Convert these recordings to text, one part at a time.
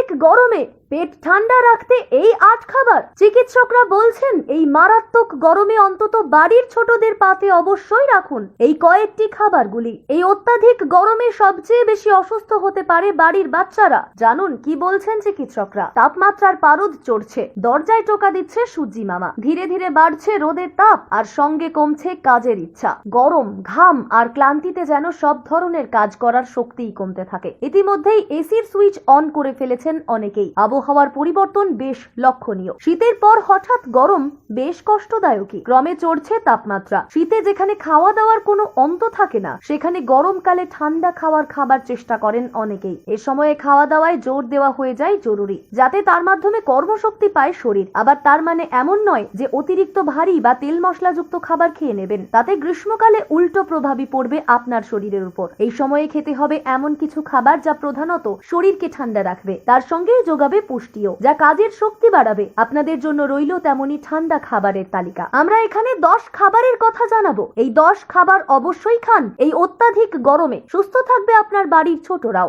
অত্যাধিক গরমে পেট ঠান্ডা রাখতে এই ৮ খাবার। চিকিৎসকরা বলছেন এই মারাত্মক গরমে অন্তত বাড়ির ছোটদের পাতে অবশ্যই রাখুন এই কয়েকটি খাবারগুলি। এই অত্যাধিক গরমে সবচেয়ে বেশি অসুস্থ হতে পারে বাড়ির বাচ্চারা। জানুন কি বলছেন চিকিৎসকরা। তাপমাত্রার পারদ চড়ছে, দরজায় টোকা দিচ্ছে সূর্যি মামা, ধীরে ধীরে বাড়ছে রোদের তাপ আর সঙ্গে কমছে কাজের ইচ্ছা। গরম, ঘাম আর ক্লান্তিতে যেন সব ধরনের কাজ করার শক্তিই কমতে থাকে। ইতিমধ্যেই এসির সুইচ অন করে ফেলেছেন অনেকেই। আবহাওয়ার পরিবর্তন বেশ লক্ষণীয়। শীতের পর হঠাৎ গরম বেশ কষ্টদায়কই। ক্রমে চড়ছে তাপমাত্রা। শীতে যেখানে খাওয়া দাওয়ার কোনো অন্ত থাকে না, সেখানে গরমকালে ঠান্ডা খাবার চেষ্টা করেন অনেকেই। এ সময়ে খাওয়া দাওয়ায় জোর দেওয়া হয়ে যায় জরুরি, যাতে তার মাধ্যমে কর্মশক্তি পায় শরীর। আবার তার মানে এমন নয় যে অতিরিক্ত ভারী বা তেল মশলাযুক্ত খাবার খেয়ে নেবেন, তাতে গ্রীষ্মকালে উল্টো প্রভাবই পড়বে আপনার শরীরের উপর। এই সময়ে খেতে হবে এমন কিছু খাবার যা প্রধানত শরীরকে ঠান্ডা রাখবে, তার সঙ্গেই যোগাবে পুষ্টিও, যা কাজের শক্তি বাড়াবে। আপনাদের জন্য রইল তেমনি ঠান্ডা খাবারের তালিকা। আমরা এখানে 10 খাবারের কথা জানাবো। এই 10 খাবার অবশ্যই খান এই অত্যাধিক গরমে। সুস্থ থাকবে আপনার বাড়ির ছোটরাও।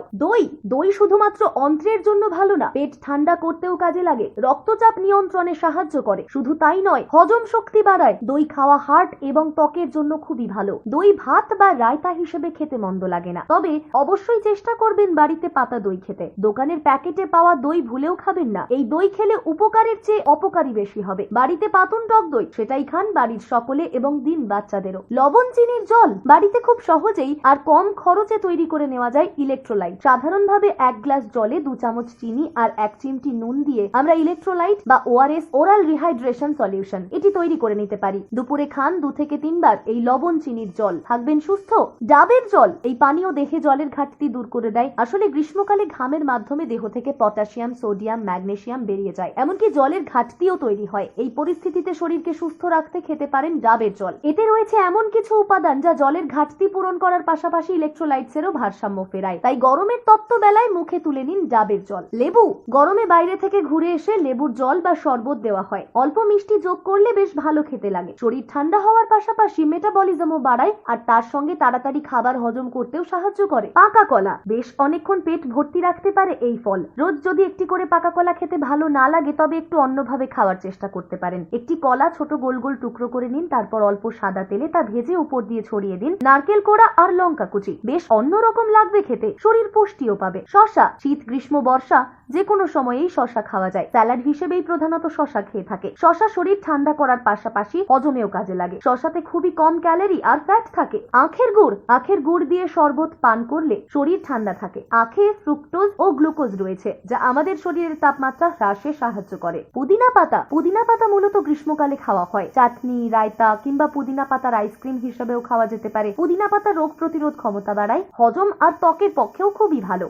দই শুধুমাত্র অন্ত্রের জন্য ভালো না, পেট ঠান্ডা করতেও কাজে লাগে, রক্তচাপ নিয়ন্ত্রণে সাহায্য করে। শুধু তাই নয়, হজম শক্তি বাড়ায়। দই খাওয়া হার্ট এবং ত্বকের জন্য খুবই ভালো। দই ভাত বা রায়তা হিসেবে খেতে মন্দ লাগে না, তবে অবশ্যই চেষ্টা করবেন বাড়িতে পাতা দই খেতে। দোকানের প্যাকেটে পাওয়া দই ভুলেও খাবেন না। এই দই খেলে উপকারের চেয়ে অপকারী বেশি হবে। বাড়িতে পাতুন টক দই, সেটাই খান বাড়ির সকলে এবং দিন বাচ্চাদেরও। লবণ চিনির জল বাড়িতে খুব সহজেই আর কম খরচে তৈরি করে নেওয়া যায় ইলেকট্রোলাইট। সাধারণভাবে 1 গ্লাস জলে 2 চামচ চিনি আর 1 চিমটি নুন দিয়ে আমরা ইলেকট্রোলাইট বা ওআরএস, ওরাল রিহাইড্রেশন সলিউশন, এটি তৈরি করে নিতে পারি। দুপুরে খান 2 থেকে 3 বার এই লবণ চিনির জল, থাকবেন সুস্থ। ডাবের জল, এই পানীয় দেহে জলের ঘাটতি দূর করে দেয়। আসলে গ্রীষ্মকালে ঘামের মাধ্যমে দেহ থেকে পটাশিয়াম, সোডিয়াম, ম্যাগনেসিয়াম বেরিয়ে যায়, এমনকি জলের ঘাটতিও তৈরি হয়। এই পরিস্থিতিতে শরীরকে সুস্থ রাখতে খেতে পারেন ডাবের জল। এতে রয়েছে এমন কিছু উপাদান যা জলের ঘাটতি পূরণ করার পাশাপাশি ইলেকট্রোলাইটসেরও ভারসাম্য ফেরায়। তাই গরমের তপ্ত বেলায় মুখে তুলে নিন ডাবের জল। লেবু, গরমে বাইরে থেকে ঘুরে এসে লেবুর জল বা শরবত দেওয়া হয়। অল্প মিষ্টি যোগ করলে বেশ ভালো খেতে লাগে। শরীর ঠান্ডা হওয়ার পাশাপাশি মেটাবলিজমও বাড়ায় আর তার সঙ্গে তাড়াতাড়ি খাবার হজম করতেও সাহায্য করে। পাকা কলা বেশ অনেকক্ষণ পেট ভর্তি রাখতে পারে এই ফল। রোজ যদি একটি করে পাকা কলা খেতে ভালো না লাগে, তবে একটু অন্যভাবে খাওয়ার চেষ্টা করতে পারেন। একটি কলা ছোট গোল গোল টুকরো করে নিন, তারপর অল্প সাদা তেলে তা ভেজে উপর দিয়ে ছড়িয়ে দিন নারকেল কোড়া আর লঙ্কা কুচি। বেশ অন্যরকম লাগবে খেতে, শরীর পুষ্টিও পাবে। শসা, শীত, গ্রীষ্ম, বর্ষা যে কোনো সময়েই শসা খাওয়া যায়। স্যালাড হিসেবেই প্রধানত শসা খেয়ে থাকে। শসা শরীর ঠান্ডা করার পাশাপাশি হজমেও কাজে লাগে। শসাতে খুবই কম ক্যালোরি আর ফ্যাট থাকে। আখের গুড় দিয়ে শরবত পান করলে শরীর ঠান্ডা থাকে। আখে ফ্রুক্টোজ ও গ্লুকোজ রয়েছে, যা আমাদের শরীরের তাপমাত্রা হ্রাসে সাহায্য করে। পুদিনা পাতা মূলত গ্রীষ্মকালে খাওয়া হয়। চাটনি, রায়তা কিংবা পুদিনা পাতার আইসক্রিম হিসেবেও খাওয়া যেতে পারে। পুদিনা পাতা রোগ প্রতিরোধ ক্ষমতা বাড়ায়, হজম আর ত্বকের পক্ষেও খুবই ভালো।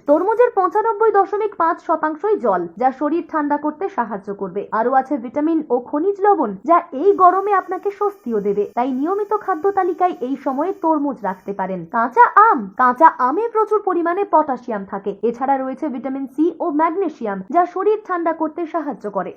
তরমুজের 95.5% জল, যা শরীর ঠান্ডা করতে সাহায্য করবে। আরও আছে ভিটামিন ও খনিজ লবণ, যা এই গরমে আপনাকে স্বস্তিও দেবে। তাই নিয়মিত খাদ্য তালিকায় এই সময়ে তরমুজ রাখতে পারেন। কাঁচা আমে প্রচুর পরিমাণে পটাশিয়াম থাকে। এছাড়া রয়েছে ভিটামিন সি ও ম্যাগনেসিয়াম, যা শরীর ঠান্ডা করতে সাহায্য করে।